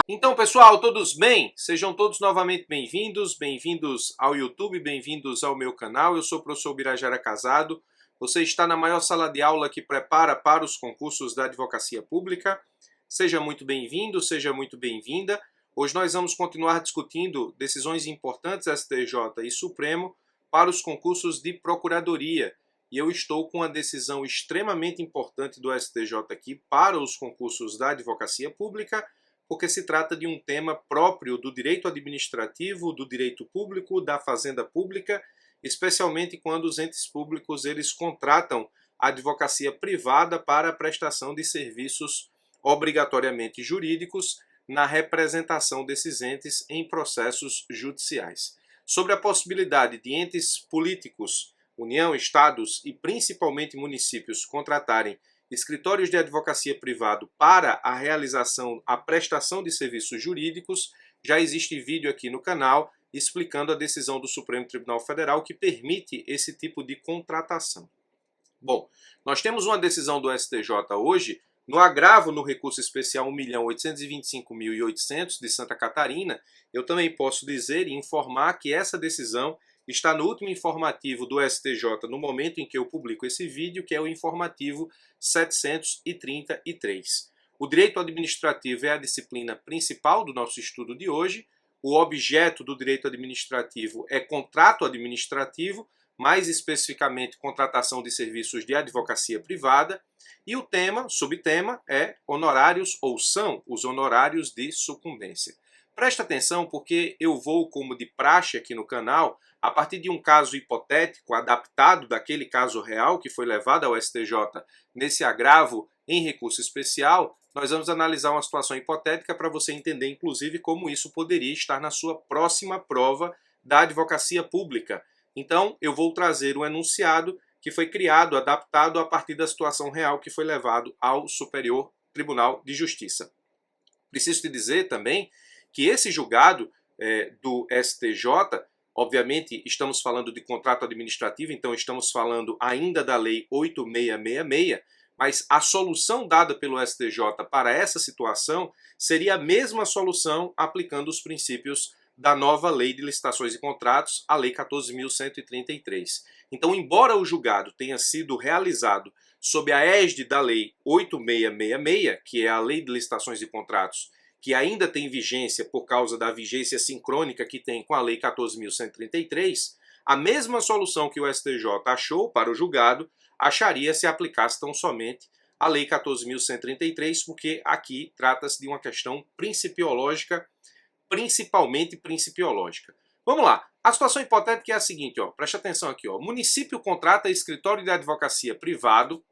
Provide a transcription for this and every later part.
Então, pessoal, todos bem? Sejam todos novamente bem-vindos ao YouTube, bem-vindos ao meu canal. Eu sou o professor Birajara Casado. Você está na maior sala de aula que prepara para os concursos da advocacia pública. Seja muito bem-vindo, seja muito bem-vinda. Hoje nós vamos continuar discutindo decisões importantes STJ e Supremo para os concursos de procuradoria. E eu estou com uma decisão extremamente importante do STJ aqui para os concursos da advocacia pública, porque se trata de um tema próprio do direito administrativo, do direito público, da fazenda pública, especialmente quando os entes públicos eles contratam a advocacia privada para a prestação de serviços obrigatoriamente jurídicos na representação desses entes em processos judiciais. Sobre a possibilidade de entes políticos, União, estados e principalmente municípios contratarem escritórios de advocacia privado para a realização, a prestação de serviços jurídicos, já existe vídeo aqui no canal explicando a decisão do Supremo Tribunal Federal que permite esse tipo de contratação. Bom, nós temos uma decisão do STJ hoje no agravo no recurso especial 1.825.800 de Santa Catarina. Eu também posso dizer e informar que essa decisão está no último informativo do STJ no momento em que eu publico esse vídeo, que é o informativo 733. O direito administrativo é a disciplina principal do nosso estudo de hoje. O objeto do direito administrativo é contrato administrativo, mais especificamente contratação de serviços de advocacia privada. E o tema, subtema, é honorários ou são os honorários de sucumbência. Presta atenção porque eu vou, como de praxe aqui no canal, a partir de um caso hipotético, adaptado daquele caso real que foi levado ao STJ nesse agravo em recurso especial, nós vamos analisar uma situação hipotética para você entender, inclusive, como isso poderia estar na sua próxima prova da advocacia pública. Então, eu vou trazer um enunciado que foi criado, adaptado a partir da situação real que foi levado ao Superior Tribunal de Justiça. Preciso te dizer também que esse julgado do STJ, obviamente estamos falando de contrato administrativo, então estamos falando ainda da Lei 8666, mas a solução dada pelo STJ para essa situação seria a mesma solução aplicando os princípios da nova Lei de Licitações e Contratos, a Lei 14.133. Então, embora o julgado tenha sido realizado sob a égide da Lei 8666, que é a Lei de Licitações e Contratos, que ainda tem vigência por causa da vigência sincrônica que tem com a Lei 14.133, a mesma solução que o STJ achou para o julgado, acharia se aplicasse tão somente a Lei 14.133, porque aqui trata-se de uma questão principiológica, principalmente principiológica. Vamos lá, a situação hipotética é a seguinte, ó, preste atenção aqui, ó, município contrata escritório de advocacia privado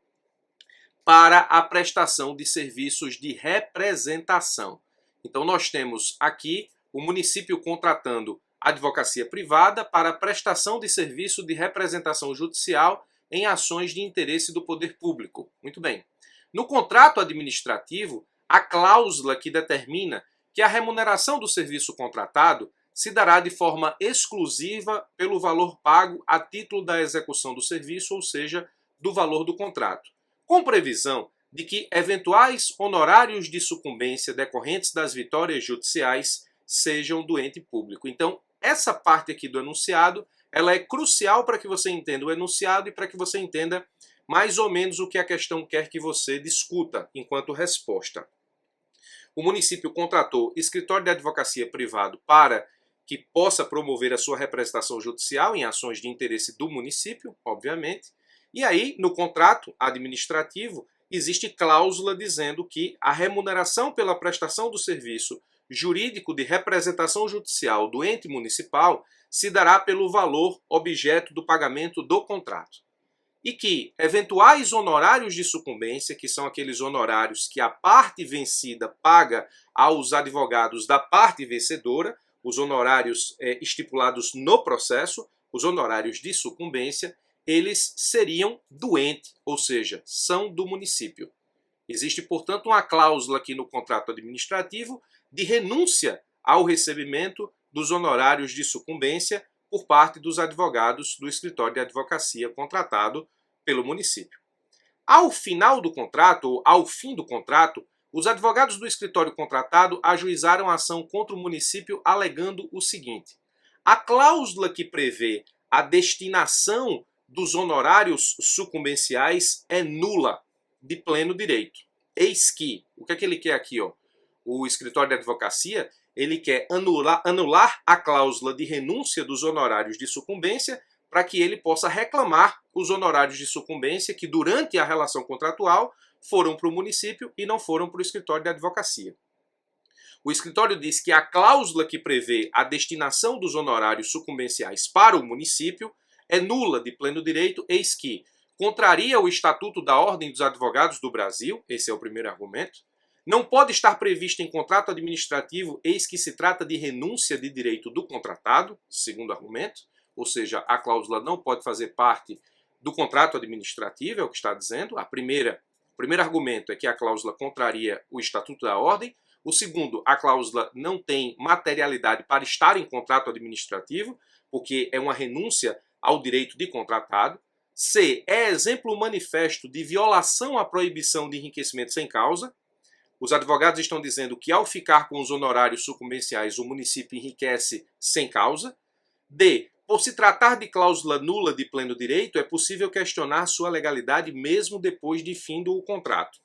para a prestação de serviços de representação. Então nós temos aqui o município contratando advocacia privada para a prestação de serviço de representação judicial em ações de interesse do poder público. Muito bem. No contrato administrativo, a cláusula que determina que a remuneração do serviço contratado se dará de forma exclusiva pelo valor pago a título da execução do serviço, ou seja, do valor do contrato, com previsão de que eventuais honorários de sucumbência decorrentes das vitórias judiciais sejam do ente público. Então, essa parte aqui do enunciado, ela é crucial para que você entenda o enunciado e para que você entenda mais ou menos o que a questão quer que você discuta enquanto resposta. O município contratou escritório de advocacia privado para que possa promover a sua representação judicial em ações de interesse do município, obviamente. E aí, no contrato administrativo, existe cláusula dizendo que a remuneração pela prestação do serviço jurídico de representação judicial do ente municipal se dará pelo valor objeto do pagamento do contrato. E que eventuais honorários de sucumbência, que são aqueles honorários que a parte vencida paga aos advogados da parte vencedora, os honorários estipulados no processo, os honorários de sucumbência, eles seriam do ente, ou seja, são do município. Existe, portanto, uma cláusula aqui no contrato administrativo de renúncia ao recebimento dos honorários de sucumbência por parte dos advogados do escritório de advocacia contratado pelo município. Ao final do contrato, ou ao fim do contrato, Os advogados do escritório contratado ajuizaram a ação contra o município alegando o seguinte: a cláusula que prevê a destinação dos honorários sucumbenciais é nula, de pleno direito. Eis que, o que é que ele quer aqui, ó? O escritório de advocacia, ele quer anular a cláusula de renúncia dos honorários de sucumbência para que ele possa reclamar os honorários de sucumbência que durante a relação contratual foram para o município e não foram para o escritório de advocacia. O escritório diz que a cláusula que prevê a destinação dos honorários sucumbenciais para o município é nula de pleno direito, eis que contraria o Estatuto da Ordem dos Advogados do Brasil, esse é o primeiro argumento, não pode estar previsto em contrato administrativo, eis que se trata de renúncia de direito do contratado, segundo argumento, ou seja, a cláusula não pode fazer parte do contrato administrativo, é o que está dizendo. O primeiro argumento é que a cláusula contraria o Estatuto da Ordem. O segundo, a cláusula não tem materialidade para estar em contrato administrativo, porque é uma renúncia ao direito de contratado. C, é exemplo manifesto de violação à proibição de enriquecimento sem causa. Os advogados estão dizendo que ao ficar com os honorários sucumbenciais, o município enriquece sem causa. D, por se tratar de cláusula nula de pleno direito, é possível questionar sua legalidade mesmo depois de fim do contrato.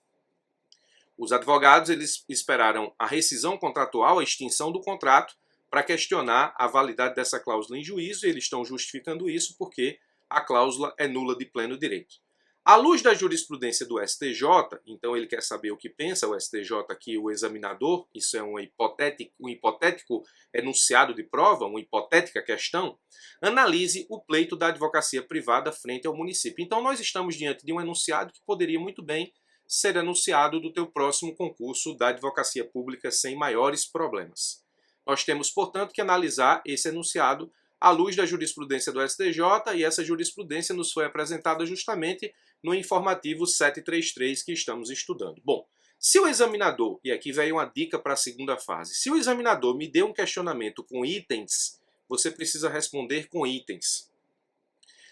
Os advogados eles esperaram a rescisão contratual, a extinção do contrato, para questionar a validade dessa cláusula em juízo, e eles estão justificando isso porque a cláusula é nula de pleno direito. À luz da jurisprudência do STJ, então ele quer saber o que pensa o STJ aqui, o examinador, isso é um hipotético enunciado de prova, uma hipotética questão, analise o pleito da advocacia privada frente ao município. Então nós estamos diante de um enunciado que poderia muito bem ser enunciado do teu próximo concurso da advocacia pública sem maiores problemas. Nós temos, portanto, que analisar esse enunciado à luz da jurisprudência do STJ, e essa jurisprudência nos foi apresentada justamente no informativo 733 que estamos estudando. Bom, se o examinador, e aqui veio uma dica para a segunda fase, se o examinador me deu um questionamento com itens, você precisa responder com itens.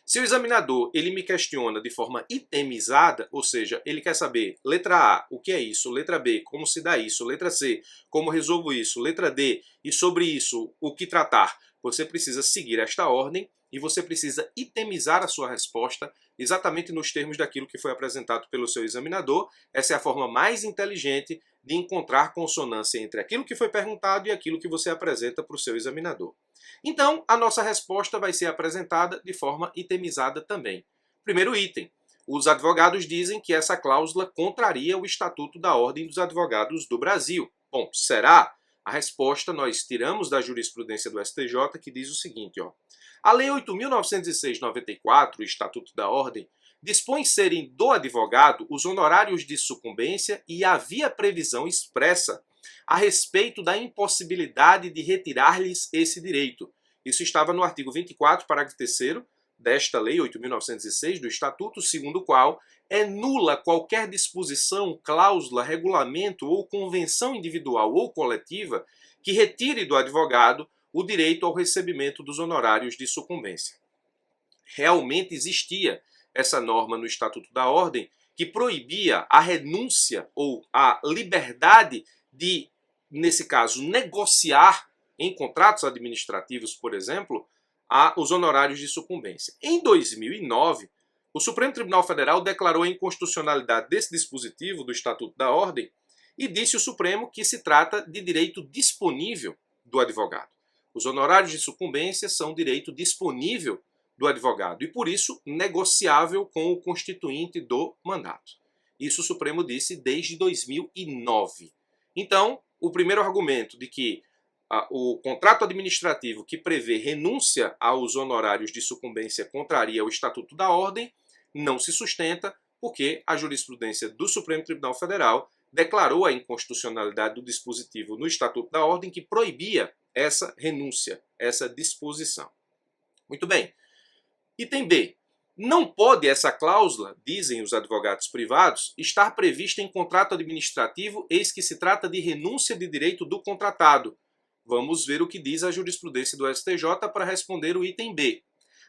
Se o examinador ele me questiona de forma itemizada, ou seja, ele quer saber, letra A, o que é isso, letra B, como se dá isso, letra C, como resolvo isso, letra D, e sobre isso, o que tratar, você precisa seguir esta ordem e você precisa itemizar a sua resposta exatamente nos termos daquilo que foi apresentado pelo seu examinador. Essa é a forma mais inteligente de encontrar consonância entre aquilo que foi perguntado e aquilo que você apresenta para o seu examinador. Então, a nossa resposta vai ser apresentada de forma itemizada também. Primeiro item. Os advogados dizem que essa cláusula contraria o Estatuto da Ordem dos Advogados do Brasil. Bom, será? A resposta nós tiramos da jurisprudência do STJ, que diz o seguinte, ó. A Lei 8.906/94, o Estatuto da Ordem, dispõe serem do advogado os honorários de sucumbência e havia previsão expressa a respeito da impossibilidade de retirar-lhes esse direito. Isso estava no artigo 24, parágrafo 3º desta Lei 8.906 do Estatuto, segundo o qual é nula qualquer disposição, cláusula, regulamento ou convenção individual ou coletiva que retire do advogado o direito ao recebimento dos honorários de sucumbência. Realmente existia essa norma no Estatuto da Ordem que proibia a renúncia ou a liberdade de, nesse caso, negociar em contratos administrativos, por exemplo, os honorários de sucumbência. Em 2009, o Supremo Tribunal Federal declarou a inconstitucionalidade desse dispositivo do Estatuto da Ordem e disse o Supremo que se trata de direito disponível do advogado. Os honorários de sucumbência são direito disponível do advogado e, por isso, negociável com o constituinte do mandato. Isso o Supremo disse desde 2009. Então, o primeiro argumento de que o contrato administrativo que prevê renúncia aos honorários de sucumbência contraria o Estatuto da Ordem não se sustenta porque a jurisprudência do Supremo Tribunal Federal declarou a inconstitucionalidade do dispositivo no Estatuto da Ordem que proibia essa renúncia, essa disposição. Muito bem. Item B. Não pode essa cláusula, dizem os advogados privados, estar prevista em contrato administrativo, eis que se trata de renúncia de direito do contratado. Vamos ver o que diz a jurisprudência do STJ para responder o item B.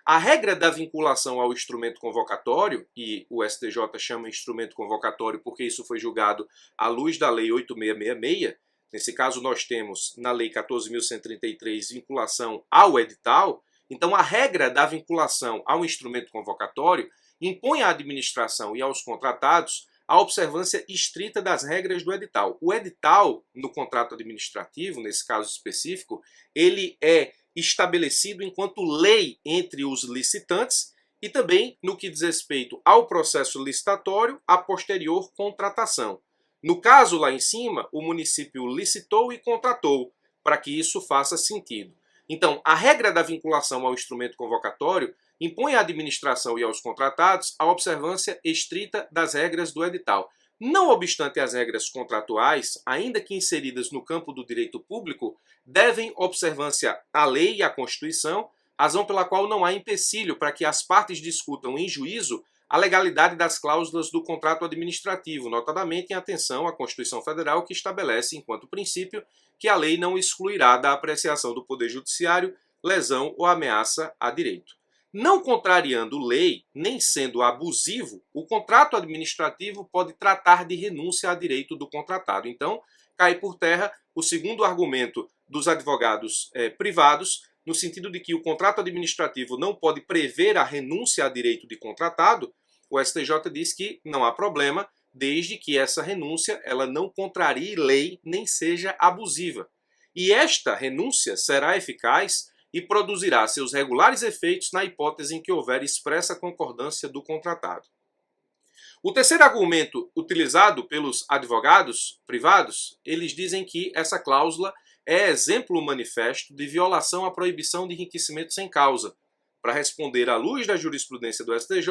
A regra da vinculação ao instrumento convocatório, e o STJ chama instrumento convocatório porque isso foi julgado à luz da Lei 8666, nesse caso nós temos na Lei 14.133 vinculação ao edital, então a regra da vinculação ao instrumento convocatório impõe à administração e aos contratados a observância estrita das regras do edital. O edital, no contrato administrativo, nesse caso específico, ele é estabelecido enquanto lei entre os licitantes e também no que diz respeito ao processo licitatório, a posterior contratação. No caso lá em cima, o município licitou e contratou, para que isso faça sentido. Então, a regra da vinculação ao instrumento convocatório impõe à administração e aos contratados a observância estrita das regras do edital. Não obstante as regras contratuais, ainda que inseridas no campo do direito público, devem observância à lei e à Constituição, razão pela qual não há empecilho para que as partes discutam em juízo a legalidade das cláusulas do contrato administrativo, notadamente em atenção à Constituição Federal, que estabelece, enquanto princípio, que a lei não excluirá da apreciação do Poder Judiciário lesão ou ameaça a direito. Não contrariando lei, nem sendo abusivo, o contrato administrativo pode tratar de renúncia a direito do contratado. Então, cai por terra o segundo argumento dos advogados privados, no sentido de que o contrato administrativo não pode prever a renúncia a direito de contratado. O STJ diz que não há problema, desde que essa renúncia ela não contrarie lei nem seja abusiva. E esta renúncia será eficaz e produzirá seus regulares efeitos na hipótese em que houver expressa concordância do contratado. O terceiro argumento utilizado pelos advogados privados, eles dizem que essa cláusula é exemplo manifesto de violação à proibição de enriquecimento sem causa. Para responder à luz da jurisprudência do STJ,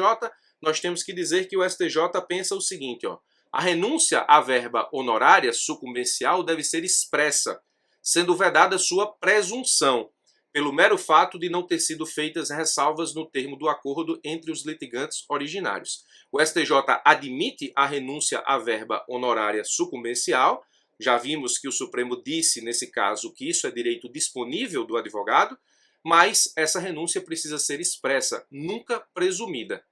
nós temos que dizer que o STJ pensa o seguinte, a renúncia à verba honorária sucumbencial deve ser expressa, sendo vedada sua presunção, pelo mero fato de não ter sido feitas ressalvas no termo do acordo entre os litigantes originários. O STJ admite a renúncia à verba honorária sucumbencial. Já vimos que o Supremo disse, nesse caso, que isso é direito disponível do advogado, mas essa renúncia precisa ser expressa, nunca presumida.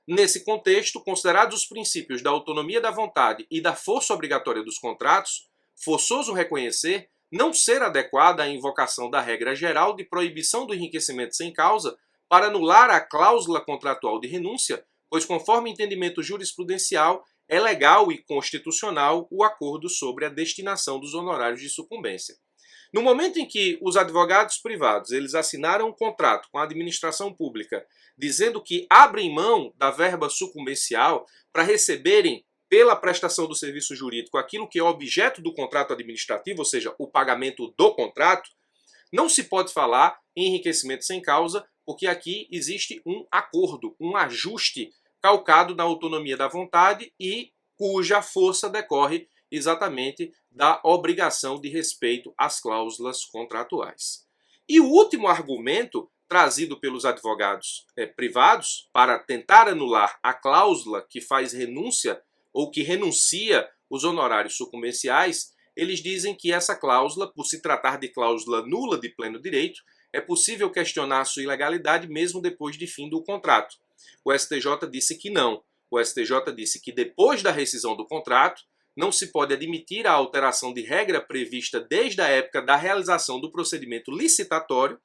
Nesse contexto, considerados os princípios da autonomia da vontade e da força obrigatória dos contratos, forçoso reconhecer não ser adequada a invocação da regra geral de proibição do enriquecimento sem causa para anular a cláusula contratual de renúncia, pois, conforme entendimento jurisprudencial, é legal e constitucional o acordo sobre a destinação dos honorários de sucumbência. No momento em que os advogados privados eles assinaram um contrato com a administração pública dizendo que abrem mão da verba sucumbencial para receberem pela prestação do serviço jurídico aquilo que é objeto do contrato administrativo, ou seja, o pagamento do contrato, não se pode falar em enriquecimento sem causa, porque aqui existe um acordo, um ajuste calcado na autonomia da vontade e cuja força decorre exatamente da obrigação de respeito às cláusulas contratuais. E o último argumento trazido pelos advogados privados para tentar anular a cláusula que faz renúncia ou que renuncia os honorários sucumbenciais, eles dizem que essa cláusula, por se tratar de cláusula nula de pleno direito, é possível questionar sua ilegalidade mesmo depois de fim do contrato. O STJ disse que não. O STJ disse que depois da rescisão do contrato, não se pode admitir a alteração de regra prevista desde a época da realização do procedimento licitatório,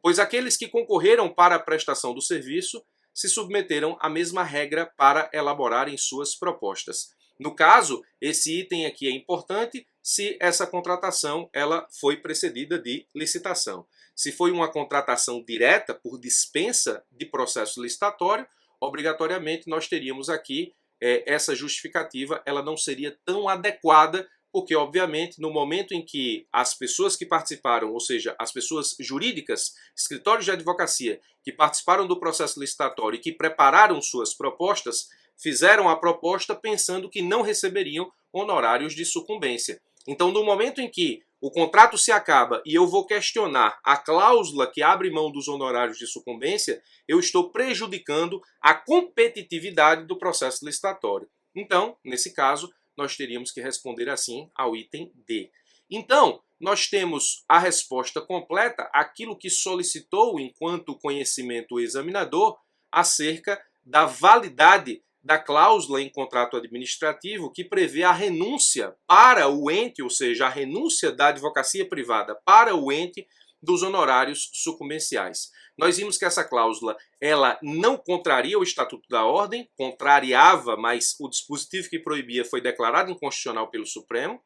pois aqueles que concorreram para a prestação do serviço se submeteram à mesma regra para elaborarem suas propostas. No caso, esse item aqui é importante se essa contratação ela foi precedida de licitação. Se foi uma contratação direta por dispensa de processo licitatório, obrigatoriamente nós teríamos aqui essa justificativa, ela não seria tão adequada, porque obviamente no momento em que as pessoas que participaram, ou seja, as pessoas jurídicas, escritórios de advocacia, que participaram do processo licitatório e que prepararam suas propostas, fizeram a proposta pensando que não receberiam honorários de sucumbência. Então, no momento em que o contrato se acaba e eu vou questionar a cláusula que abre mão dos honorários de sucumbência, eu estou prejudicando a competitividade do processo licitatório. Então, nesse caso, nós teríamos que responder assim ao item D. Então, nós temos a resposta completa, aquilo que solicitou enquanto conhecimento o examinador, acerca da validade da cláusula em contrato administrativo que prevê a renúncia para o ente, ou seja, a renúncia da advocacia privada para o ente dos honorários sucumbenciais. Nós vimos que essa cláusula ela não contraria o Estatuto da Ordem, contrariava, mas o dispositivo que proibia foi declarado inconstitucional pelo Supremo.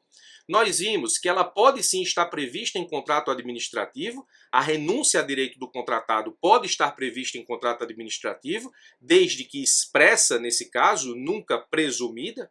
Nós vimos que ela pode sim estar prevista em contrato administrativo, a renúncia a direito do contratado pode estar prevista em contrato administrativo, desde que expressa nesse caso, nunca presumida.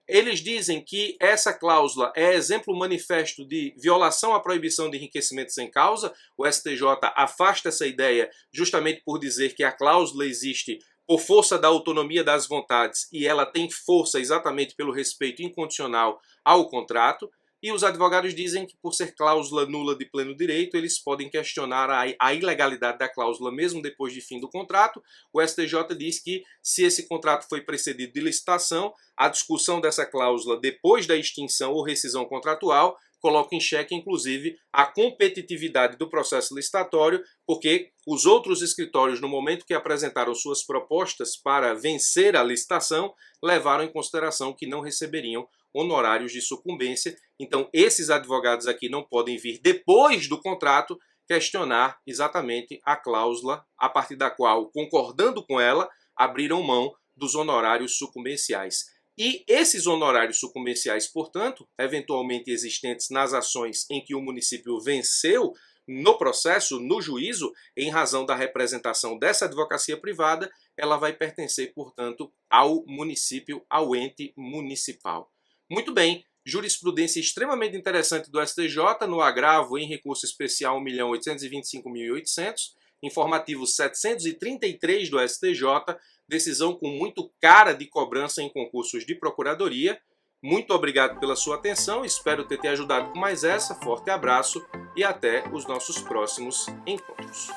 Eles dizem que essa cláusula é exemplo manifesto de violação à proibição de enriquecimento sem causa. O STJ afasta essa ideia justamente por dizer que a cláusula existe por força da autonomia das vontades e ela tem força exatamente pelo respeito incondicional ao contrato. E os advogados dizem que, por ser cláusula nula de pleno direito, eles podem questionar a ilegalidade da cláusula mesmo depois de fim do contrato. O STJ diz que, se esse contrato foi precedido de licitação, a discussão dessa cláusula depois da extinção ou rescisão contratual coloca em xeque, inclusive, a competitividade do processo licitatório, porque os outros escritórios, no momento que apresentaram suas propostas para vencer a licitação, levaram em consideração que não receberiam honorários de sucumbência. Então, esses advogados aqui não podem vir, depois do contrato, questionar exatamente a cláusula a partir da qual, concordando com ela, abriram mão dos honorários sucumbenciais. E esses honorários sucumbenciais, portanto, eventualmente existentes nas ações em que o município venceu no processo, no juízo, em razão da representação dessa advocacia privada, ela vai pertencer, portanto, ao município, ao ente municipal. Muito bem, jurisprudência extremamente interessante do STJ no agravo em recurso especial 1.825.800, informativo 733 do STJ, decisão com muito cara de cobrança em concursos de procuradoria. Muito obrigado pela sua atenção, espero ter te ajudado com mais essa, forte abraço e até os nossos próximos encontros.